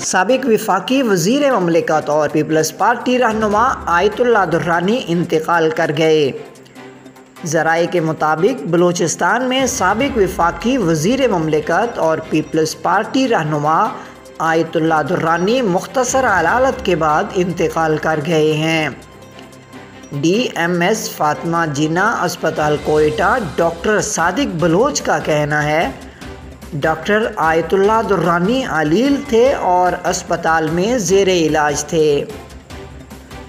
سابق وفاقی وزیر مملکت اور پیپلز پارٹی رہنما آیت اللہ درانی انتقال کر گئے۔ ذرائع کے مطابق بلوچستان میں سابق وفاقی وزیر مملکت اور پیپلز پارٹی رہنما آیت اللہ درانی مختصر علالت کے بعد انتقال کر گئے ہیں۔ DMS فاطمہ جناح اسپتال کوئٹہ ڈاکٹر صادق بلوچ کا کہنا ہے، ڈاکٹر آیت اللہ درانی علیل تھے اور اسپتال میں زیر علاج تھے۔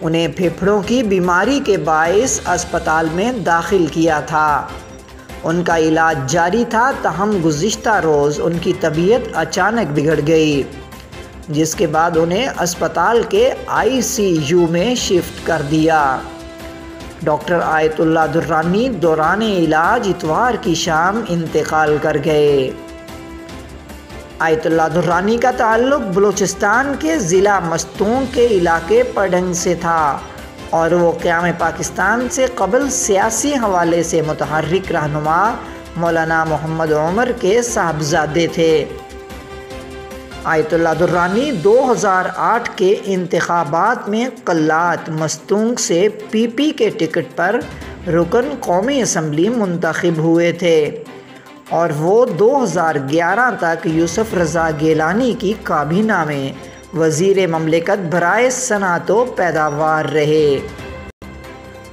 انہیں پھیپھڑوں کی بیماری کے باعث اسپتال میں داخل کیا تھا۔ ان کا علاج جاری تھا، تاہم گزشتہ روز ان کی طبیعت اچانک بگڑ گئی، جس کے بعد انہیں اسپتال کے ICU میں شفٹ کر دیا۔ ڈاکٹر آیت اللہ درانی دوران علاج اتوار کی شام انتقال کر گئے۔ آیت اللہ درانی کا تعلق بلوچستان کے ضلع مستونگ کے علاقے پڈنگ سے تھا اور وہ قیام پاکستان سے قبل سیاسی حوالے سے متحرک رہنما مولانا محمد عمر کے صاحبزادے تھے۔ آیت اللہ درانی 2008 کے انتخابات میں قلات مستونگ سے PP کے ٹکٹ پر رکن قومی اسمبلی منتخب ہوئے تھے اور وہ 2011 تک یوسف رضا گیلانی کی کابینہ میں وزیر مملکت برائے صنعت و پیداوار رہے۔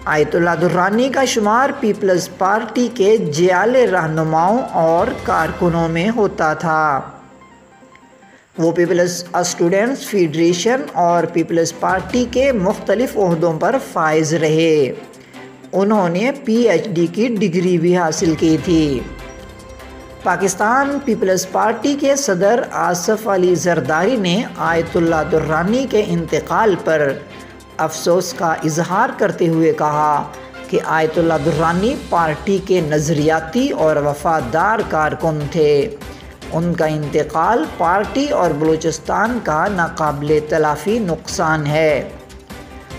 آیت اللہ درانی کا شمار پیپلز پارٹی کے جعلی رہنماؤں اور کارکنوں میں ہوتا تھا۔ وہ پیپلز اسٹوڈنٹس فیڈریشن اور پیپلز پارٹی کے مختلف عہدوں پر فائز رہے۔ انہوں نے PhD کی ڈگری بھی حاصل کی تھی۔ پاکستان پیپلز پارٹی کے صدر آصف علی زرداری نے آیت اللہ درانی کے انتقال پر افسوس کا اظہار کرتے ہوئے کہا کہ آیت اللہ درانی پارٹی کے نظریاتی اور وفادار کارکن تھے۔ ان کا انتقال پارٹی اور بلوچستان کا ناقابل تلافی نقصان ہے۔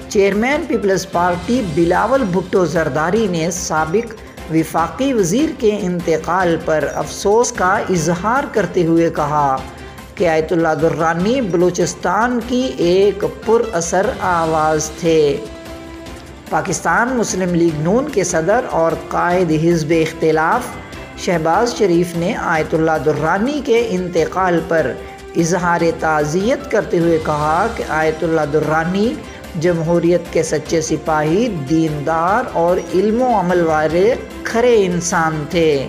Chairman Peoples Party Bilawal Bhutto Zardari نے سابق وفاقی وزیر کے انتقال پر افسوس کا اظہار کرتے ہوئے کہا کہ آیت اللہ درانی بلوچستان کی ایک پر اثر آواز تھے۔ پاکستان مسلم لیگ نون کے صدر اور قائد حزب اختلاف شہباز شریف نے آیت اللہ درانی کے انتقال پر اظہار تعزیت کرتے ہوئے کہا کہ آیت اللہ درانی جمہوریت کے سچے سپاہی، دیندار اور علم و عمل والے کھرے انسان تھے۔